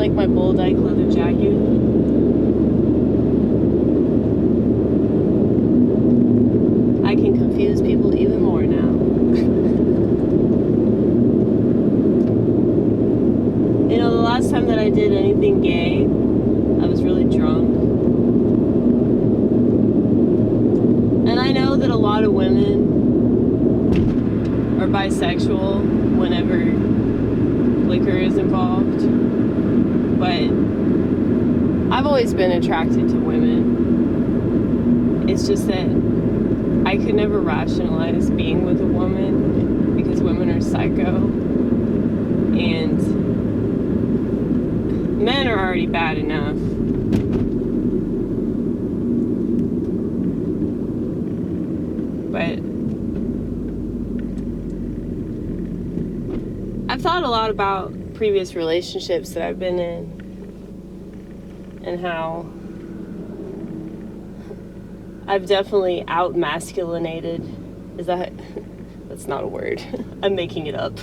like my bulldyke leather jacket? I can confuse people even more now. You know, the last time that I did anything gay, I was really drunk. And I know that a lot of women are bisexual whenever liquor is involved. But I've always been attracted to women. It's just that I could never rationalize being with a woman because women are psycho. And men are already bad enough. But I've thought a lot about previous relationships that I've been in and how I've definitely out-masculinated. Is that... That's not a word. I'm making it up.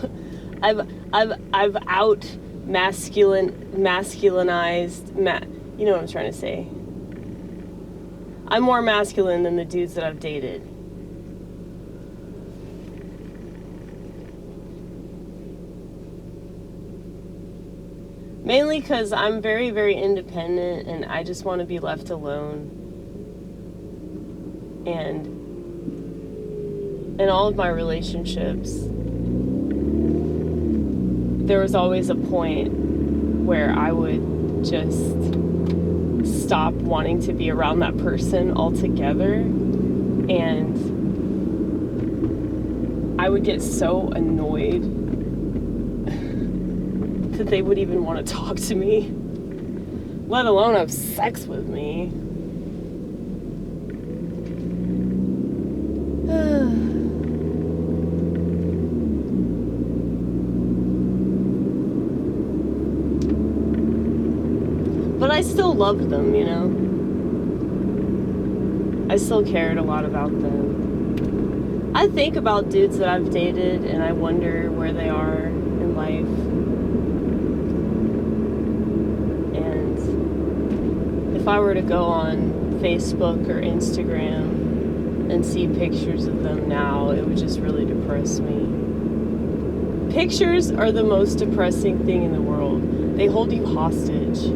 I've masculinized, you know what I'm trying to say. I'm more masculine than the dudes that I've dated. Mainly because I'm very, very independent and I just want to be left alone. And in all of my relationships, there was always a point where I would just stop wanting to be around that person altogether, and I would get so annoyed that they would even want to talk to me, let alone have sex with me. But I still loved them, you know? I still cared a lot about them. I think about dudes that I've dated and I wonder where they are in life. And if I were to go on Facebook or Instagram and see pictures of them now, it would just really depress me. Pictures are the most depressing thing in the world. They hold you hostage.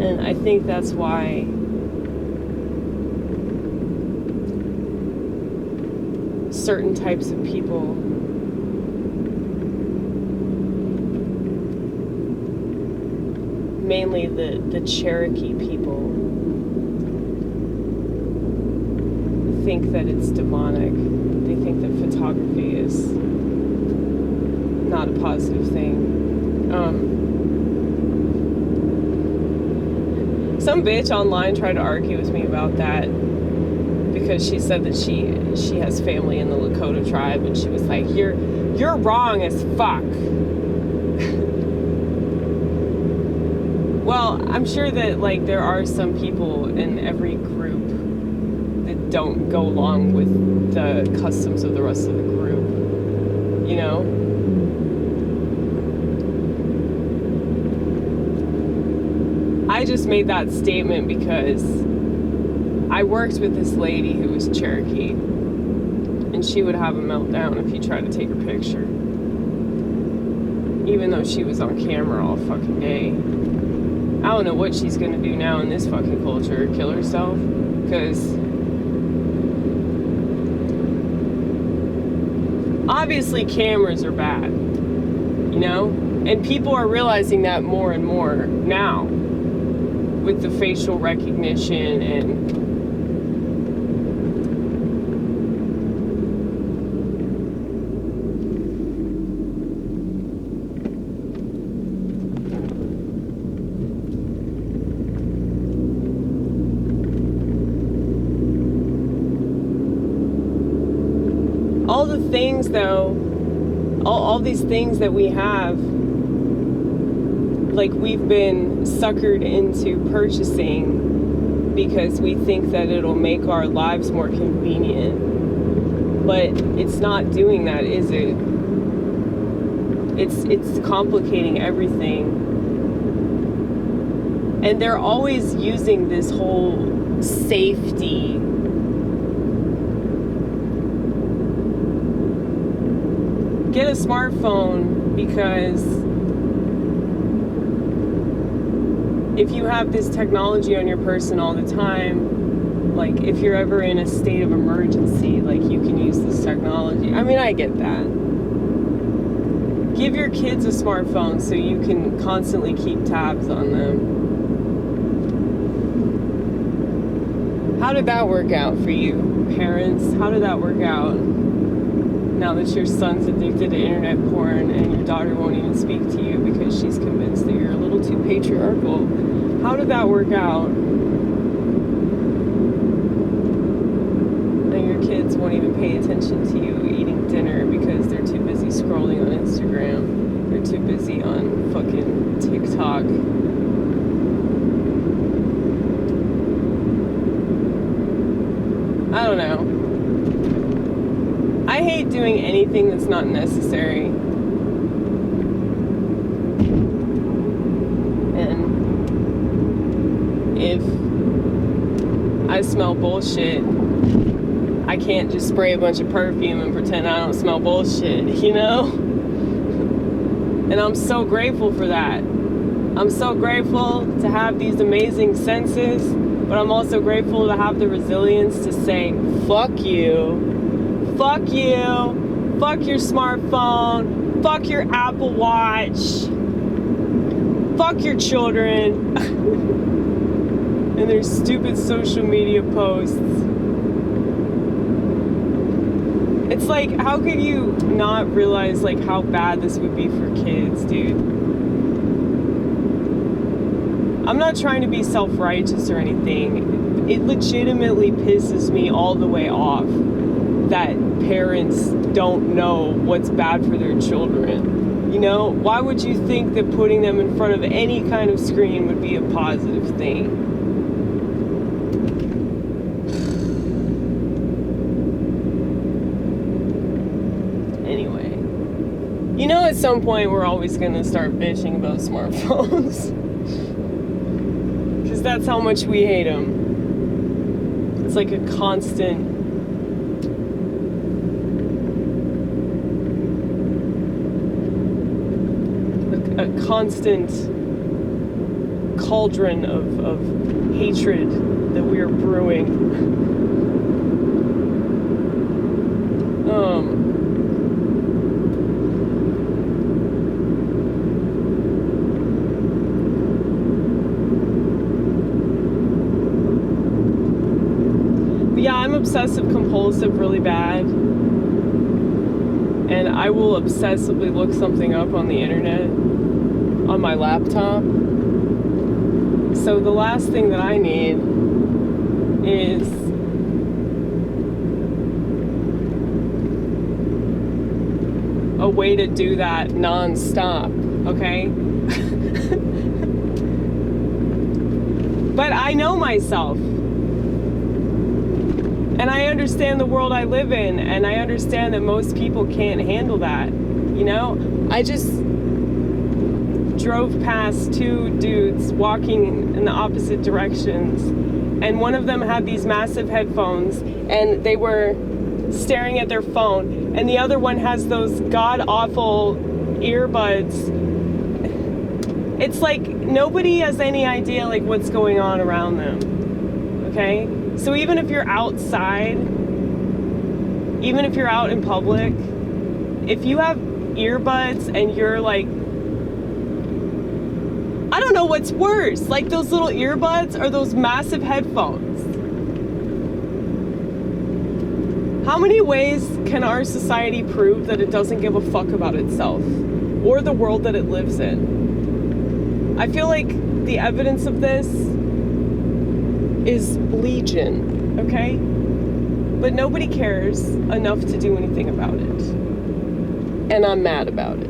And I think that's why certain types of people mainly the Cherokee people think that it's demonic. They think that photography is not a positive thing. Some bitch online tried to argue with me about that because she said that she has family in the Lakota tribe, and she was like, you're wrong as fuck. Well, I'm sure that like there are some people in every group that don't go along with the customs of the rest of the group, you know? I just made that statement because I worked with this lady who was Cherokee, and she would have a meltdown if you tried to take her picture, even though she was on camera all fucking day. I don't know what she's gonna do now in this fucking culture, kill herself, because obviously cameras are bad, you know? And people are realizing that more and more now, with the facial recognition and all the things though, all these things that we have, like we've been suckered into purchasing because we think that it'll make our lives more convenient. But it's not doing that, is it? It's complicating everything. And they're always using this whole safety. Get a smartphone, because if you have this technology on your person all the time, like if you're ever in a state of emergency, like you can use this technology. I mean, I get that. Give your kids a smartphone so you can constantly keep tabs on them. How did that work out for you, parents? How did that work out? Now that your son's addicted to internet porn and your daughter won't even speak to you because she's convinced that you're a little too patriarchal. How did that work out? And your kids won't even pay attention to you eating dinner because they're too busy scrolling on Instagram. They're too busy on fucking TikTok. I don't know. I hate doing anything that's not necessary. And if I smell bullshit, I can't just spray a bunch of perfume and pretend I don't smell bullshit, you know? And I'm so grateful for that. I'm so grateful to have these amazing senses, but I'm also grateful to have the resilience to say, fuck you. Fuck you. Fuck your smartphone. Fuck your Apple Watch. Fuck your children. And their stupid social media posts. It's like, how could you not realize like how bad this would be for kids, dude? I'm not trying to be self-righteous or anything. It legitimately pisses me all the way off that parents don't know what's bad for their children. You know, why would you think that putting them in front of any kind of screen would be a positive thing? Anyway, you know, at some point we're always going to start bitching about smartphones. Because that's how much we hate them. It's like a constant cauldron of hatred that we are brewing. But yeah, I'm obsessive compulsive really bad. And I will obsessively look something up on the internet on my laptop. So the last thing that I need is a way to do that nonstop, okay? But I know myself. And I understand the world I live in, and I understand that most people can't handle that, you know? I just drove past two dudes walking in the opposite directions, and one of them had these massive headphones, and they were staring at their phone, and the other one has those god-awful earbuds. It's like nobody has any idea like what's going on around them, okay? So even if you're outside, even if you're out in public, if you have earbuds and you're like, I don't know what's worse, like those little earbuds or those massive headphones. How many ways can our society prove that it doesn't give a fuck about itself or the world that it lives in? I feel like the evidence of this is legion, okay? But nobody cares enough to do anything about it. And I'm mad about it.